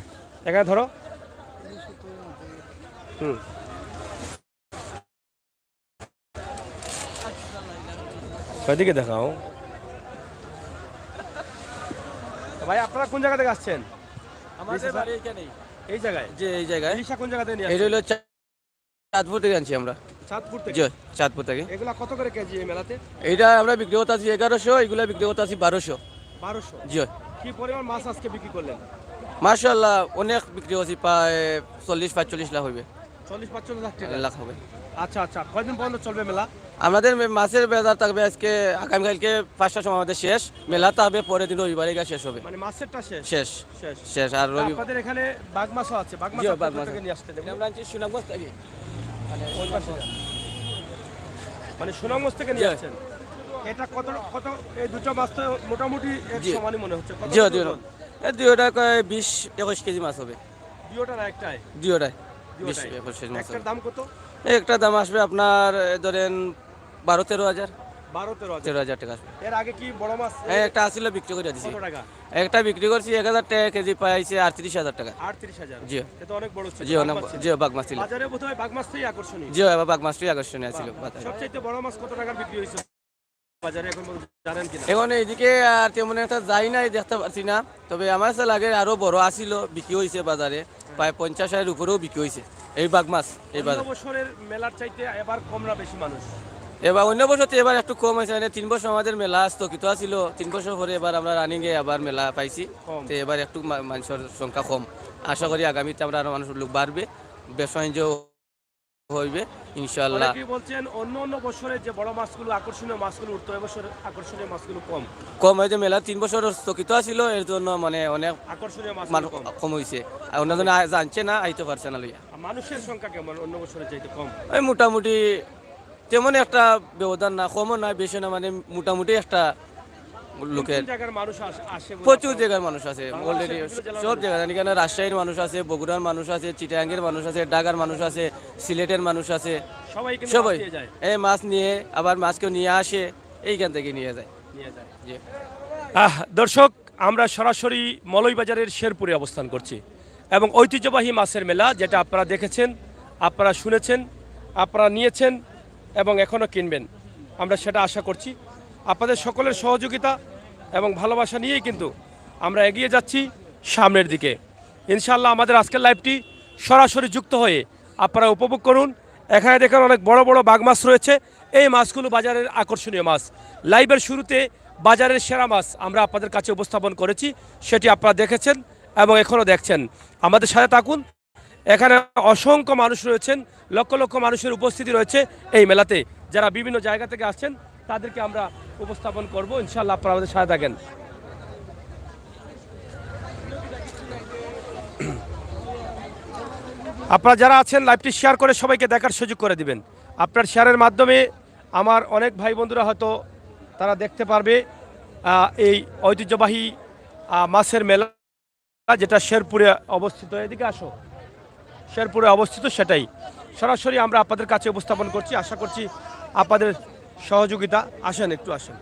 এখানে ধরো। এদিকে দেখাও ভাই, আপনারা কোন জায়গা থেকে আসছেন? আমাদের বাড়ি এখানেই, এই জায়গায়। যে এই জায়গায়। ইলিশা কোন জায়গা থেকে নিয়ে এটা আসছেন? হলো চাঁদপুর থেকে আনছি আমরা। চাঁদপুর থেকে? জি, চাঁদপুর থেকে। এগুলা কত করে কেজি এই মেলাতে? এইটা আমরা বিক্রি করতে আছি 1100, এগুলা বিক্রি করতে আছি 1200। 1200? জি। কি পরিমাণ মাছ আজকে বিক্রি করলেন? মাশাআল্লাহ অনেক বিক্রি করছি, প্রায় 40-45 লাখ হইবে। 40-45 লাখ টাকা? লাখ হবে। আচ্ছা আচ্ছা, কয়দিন পর্যন্ত চলবে মেলা? আমাদের মাছের বাজার থাকবে আজকে, আগামীকালকে 5টার সময় আমাদের শেষ মেলা থাকবে, পরের দিন রবিবারে শেষ হবে। মানে মাছেরটা শেষ? শেষ শেষ শেষ। আর তা আপনাদের এখানে বাঘ মাছও আছে? বাঘ মাছ জি, বাঘ কোথা মাছ থেকে নিয়ে আসতেন? আমরা আনছি সুনামগঞ্জ থেকে। ওই পাশে যান। মানে সুনামগঞ্জ থেকে নিয়ে জি। আসছেন? এটা কত কত, এই দুটো মাছ তো মোটামুটি এক জি। সমানই মনে হচ্ছে। কত জি কেজি জি, ওজন? এই দুইটা 20-21 কেজি মাছ হবে। দুটোটা না একটাই? দুইটাই দুটোটাই। 20-21 কেজি মাছ একটার হবে। দাম কত? একটা দাম আসবে আপনার ধরেন 12-13 হাজার। 12-13 হাজার? 13 হাজার টাকা আসবে। এর আগে কি বড় মাছ একটা আসলে বিক্রি করে দিছি, কত টাকা? একটা বিক্রি করছি 1000 টাকা কেজি, পাইছে 38,000 টাকা। 38,000? জি। এটা অনেক বড় ছিল। জি বাঘ অনেক, মাছ ছিল। জি বাঘ মাছ ছিল। বাজারে বোধহয় বাঘ মাছটাই আকর্ষণীয়। জি এবার বাঘ মাছটি আকর্ষণীয় ছিল বাজারে। সবচেয়ে বড় মাছ কত টাকার বিক্রি হয়েছে বাজারে এখন জানেন কিনা? এখন এইদিকে আর তেমন একটা যাই নাই, দেখতে পাচ্ছি না। তবে আমার কাছে লাগে আরো বড় আসিল, বিক্রি হয়েছে বাজারে, প্রায় 50,000 উপরেও বিক্রি হয়েছে এই বাঘ মাছ এই অন্য বাজারে। বছরের মেলার চাইতে এবার কম না বেশি মানুষ? এবার অন্য বছর তো এবার একটু কম হয়েছে, 3 বছর আমাদের মেলা স্থগিত ছিল, 3 বছর পরে এবার আমরা রানিংয়ে আবার মেলা পাইছি। কম। তো এবার একটু মানুষের সংখ্যা কম। আশা করি আগামীতে আমরা আরো মানুষের লোক বাড়বে, ব্যবসা বাণিজ্য হইবে ইনশাআল্লাহ। অনেকেই বলছেন অন্য অন্য বছরের যে বড় মাছগুলো আকর্ষণীয় মাছগুলো উঠতো, এবছর আকর্ষণীয় মাছগুলো কম। কম হয়েছে, মেলা 3 বছর স্থগিত ছিল, এর জন্য মানে অনেক আকর্ষণীয় মাছ মানুষ কম। কম হয়েছে। আর অন্যজন জানছে না, আইতে পারছে না লইয়া। আর মানুষের সংখ্যা কেমন অন্য বছরের চাইতে কম? এই মোটামুটি তেমন একটা ব্যবধান না, কমও না বেশি না, মানে মোটামুটি একটা লোকের কোন জায়গার মানুষ আসে বলে প্রচুর আপনার- জায়গার মানুষ আছে অলরেডি সব জায়গায় এখানে রাজশাহীর মানুষ আছে, বগুড়ার মানুষ আছে, চিটাগাঙ্গের মানুষ আছে, ঢাকার মানুষ আছে, সিলেটের মানুষ আছে, সবাই কিন্তু সবাই মাছ নিয়ে যায় এই মাছ নিয়ে আবার মাছকেও নিয়ে আসে, এইখান থেকে নিয়ে যায়। জি। দর্শক, আমরা সরাসরি মৌলভীবাজারের শেরপুরে অবস্থান করছি এবং ঐতিহ্যবাহী মাছের মেলা, যেটা আপনারা দেখেছেন, আপনারা শুনেছেন, আপনারা নিয়েছেন এবং এখনও কিনবেন। আমরা সেটা আশা করছি আপনাদের সকলের সহযোগিতা এবং ভালোবাসা নিয়েই কিন্তু আমরা এগিয়ে যাচ্ছি সামনের দিকে। ইনশাআল্লাহ আমাদের আজকের লাইভটি সরাসরি যুক্ত হয়ে আপনারা উপভোগ করুন। এখানে দেখেন অনেক বড় বড় বাগ মাছ রয়েছে। এই মাছগুলো বাজারের আকর্ষণীয় মাছ। লাইভের শুরুতে বাজারের সেরা মাছ আমরা আপনাদের কাছে উপস্থাপন করেছি, সেটি আপনারা দেখেছেন এবং এখনও দেখছেন। আমাদের সাথে থাকুন। এখানে অসংখ্য মানুষ রয়েছেন, লক্ষ লক্ষ মানুষের উপস্থিতি রয়েছে এই মেলাতে। যারা বিভিন্ন জায়গা থেকে আসছেন তাদেরকে আমরা উপস্থাপন করব। ইনশাআল্লাহ আপনারা আমাদের সাথে থাকেন। আপনারা যারা আছেন লাইভটি শেয়ার করে সবাইকে দেখার সুযোগ করে দিবেন। আপনার শেয়ারের মাধ্যমে আমার অনেক ভাই বন্ধুরা হয়তো তারা দেখতে পারবে এই ঐতিহ্যবাহী মাছের মেলা, যেটা শেরপুরে অবস্থিত। এদিকে আসো, শেরপুরে অবস্থিত, সেটাই সরাসরি আমরা আপনাদের কাছে উপস্থাপন করছি। আশা করছি আপনাদের সহযোগিতা। আসেন, একটু আসেন।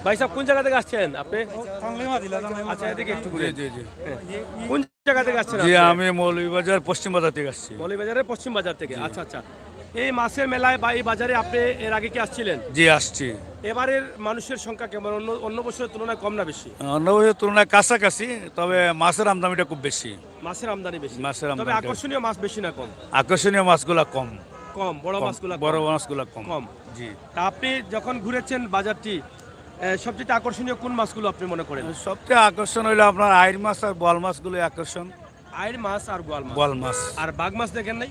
ভাই সাহেব, কোন জায়গা থেকে আসছেন আপনি? আচ্ছা, এদিকে একটু ঘুরে। কোন জায়গা থেকে আসছেন? জি, আমি মৌলভীবাজার পশ্চিম বাজার থেকে আসছি। মৌলভীবাজারের পশ্চিম বাজার থেকে। আচ্ছা আচ্ছা। এই মাছের মেলায় বা এই বাজারে আপনি এর আগে কি আসছিলেন? জি, আসছি। এবারের মানুষের সংখ্যা কেমন? অন্য বছরের তুলনায় কম না বেশি? অন্য বছরের তুলনায় কাছাকাছি, তবে মাছের আমদানিটা খুব বেশি। মাছের আমদানি বেশি। মাছের তবে আমদানিটা- আকর্ষণীয় মাছ বেশি না কম? আকর্ষণীয় মাছগুলা কম। কম, বড় কম, মাছগুলো বড় মাছগুলা কম। কম। জি। তা আপনি যখন ঘুরেছেন বাজারটি, সবচেয়ে আকর্ষণীয় কোন মাছগুলো আপনি মনে করেন? সবচেয়ে আকর্ষণ হইলো আপনার আইর মাছ আর বল মাছগুলো আকর্ষণ। আইর মাছ আর গোয়াল মাছ। বল মাছ আর বাঘ মাছ দেখেন নাই?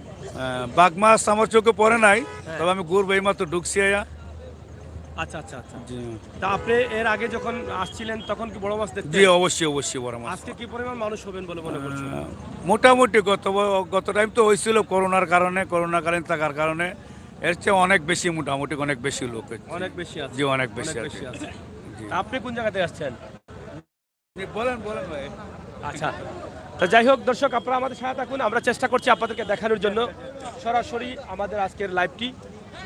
বাঘ মাছ আমার চোখে পড়ে নাই, তবে আমি ঘুরবো এই মাত্র ঢুকছি আয়া। আচ্ছা আচ্ছা আচ্ছা। জি, তা আপনি এর আগে যখন আসছিলেন তখন কি বড় মাছ দেখতেন? জি, অবশ্যই অবশ্যই বড় মাছ। আজকে কি পরিমাণ মানুষ হবেন বলে মনে করছেন? মোটামুটি গত টাইম তো হয়েছিল করোনার কারণে, করোনাকালীন থাকার কারণে এর চেয়ে অনেক বেশি, মোটামুটি অনেক বেশি লোক হচ্ছে। অনেক বেশি আছে। জি, অনেক বেশি অনেক আছে। বেশি আছে। জি। তা আপনি কোন জায়গাতে আসছেন? বলেন বলেন ভাই। আচ্ছা, তো যাই হোক দর্শক, আপনারা আমাদের সাথে থাকুন। আমরা চেষ্টা করছি আপনাদেরকে দেখানোর জন্য সরাসরি আমাদের আজকের লাইভটি।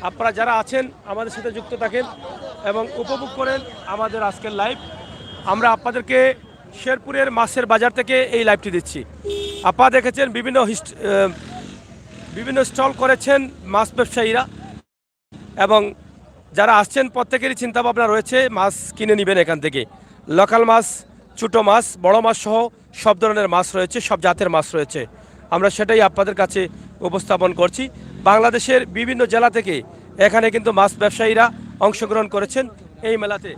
আপনারা যারা আছেন আমাদের সাথে যুক্ত থাকেন এবং উপভোগ করেন আমাদের আজকের লাইভ। আমরা আপনাদেরকে শেরপুরের মাছের বাজার থেকে এই লাইভটি দিচ্ছি। আপনারা দেখেছেন বিভিন্ন স্টল করেছেন মাছ ব্যবসায়ীরা, এবং যারা আসছেন প্রত্যেকেরই চিন্তাভাবনা রয়েছে মাছ কিনে নেবেন এখান থেকে। লোকাল মাছ, ছোটো মাছ, বড় মাছ সহ সব ধরনের মাছ রয়েছে, সব জাতের মাছ রয়েছে। আমরা সেটাই আপনাদের কাছে উপস্থাপন করছি। বাংলাদেশের বিভিন্ন জেলা থেকে এখানে কিন্তু মাছ ব্যবসায়ীরা অংশগ্রহণ করেছেন এই মেলাতে।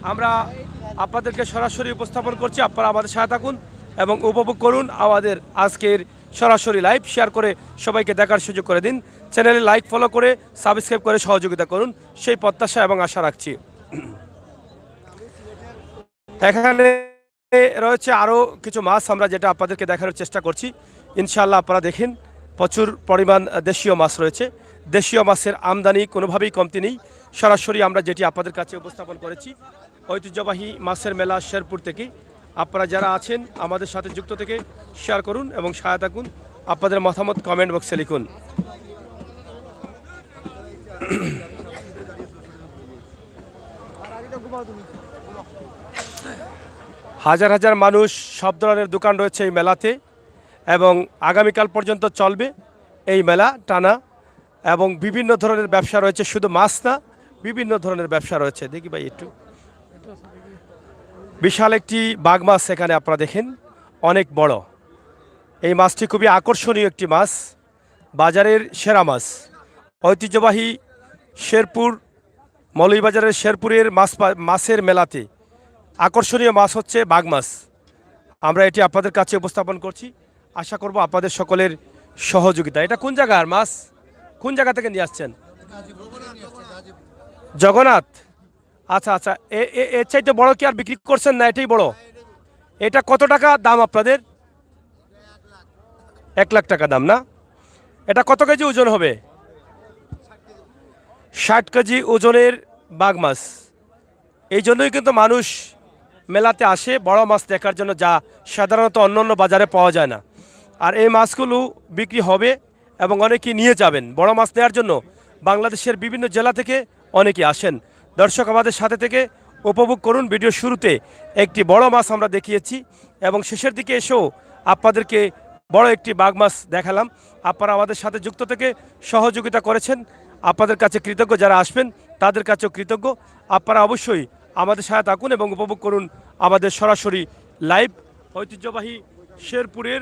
আমরা আপনাদেরকে সরাসরি উপস্থাপন করছি। আপনারা আমাদের সাথে থাকুন এবং উপভোগ করুন আমাদের আজকের সরাসরি লাইভ। শেয়ার করে সবাইকে দেখার সুযোগ করে দিন। চ্যানেলে লাইক, ফলো করে সাবস্ক্রাইব করে সহযোগিতা করুন, সেই প্রত্যাশা এবং আশা রাখছি। এখানে রয়েছে আরও কিছু মাছ, আমরা যেটা আপনাদেরকে দেখানোর চেষ্টা করছি। ইনশাআল্লাহ আপনারা দেখেন, প্রচুর পরিমাণ দেশীয় মাছ রয়েছে। দেশীয় মাছের আমদানি কোনোভাবেই কমতি নেই। সরাসরি আমরা যেটি আপনাদের কাছে উপস্থাপন করেছি ঐতিহ্যবাহী মাছের মেলা শেরপুর থেকে। আপনারা যারা আছেন আমাদের সাথে যুক্ত থেকে শেয়ার করুন এবং সহায়তা করুন। আপনাদের মতামত কমেন্ট বক্সে লিখুন। হাজার হাজার মানুষ, সব ধরনের দোকান রয়েছে এই মেলাতে, এবং আগামীকাল পর্যন্ত চলবে এই মেলা টানা। এবং বিভিন্ন ধরনের ব্যবসা রয়েছে, শুধু মাছ না, বিভিন্ন ধরনের ব্যবসা রয়েছে। দেখি ভাই একটু, বিশাল একটি বাঘ মাছ এখানে আপনারা দেখেন, অনেক বড়। এই মাছটি খুবই আকর্ষণীয় একটি মাছ, বাজারের সেরা মাছ। ঐতিহ্যবাহী শেরপুর, মৌলভীবাজারের শেরপুরের মাছের মেলাতে আকর্ষণীয় মাছ হচ্ছে বাঘ মাছ। আমরা এটি আপনাদের কাছে উপস্থাপন করছি। আশা করব আপনাদের সকলের সহযোগিতা। এটা কোন জায়গার মাছ? কোন জায়গা থেকে নিয়ে আসছেন? জগন্নাথ। আচ্ছা আচ্ছা, এর চাইতে বড় কি আর বিক্রি করছেন না এটাই বড়? এটা কত টাকা দাম আপনাদের? 1,00,000 টাকা দাম না? এটা কত কেজি ওজন হবে? 60 কেজি ওজনের বাঘ মাছ। এই জন্যই কিন্তু মানুষ মেলাতে আসে বড় মাছ দেখার জন্য, যা সাধারণত অন্যান্য বাজারে পাওয়া যায় না। আর এই মাছগুলো বিক্রি হবে এবং অনেকেই নিয়ে যাবেন বড় মাছ নেওয়ার জন্য। বাংলাদেশের বিভিন্ন জেলা থেকে অনেকে আসেন। দর্শক আমাদের সাথে থেকে উপভোগ করুন। ভিডিও শুরুতে একটি বড় মাছ আমরা দেখিয়েছি এবং শেষের দিকে এসেও আপনাদেরকে বড় একটি বাঘ মাছ দেখালাম। আপনারা আমাদের সাথে যুক্ত থেকে সহযোগিতা করেছেন, আপনাদের কাছে কৃতজ্ঞ। যারা আসবেন তাদের কাছেও কৃতজ্ঞ। আপনারা অবশ্যই আমাদের সাথে থাকুন এবং উপভোগ করুন আমাদের সরাসরি লাইভ। ঐতিহ্যবাহী শেরপুরের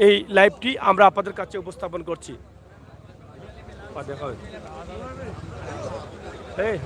এই লাইভটি আমরা আপনাদের কাছে উপস্থাপন করছি। এই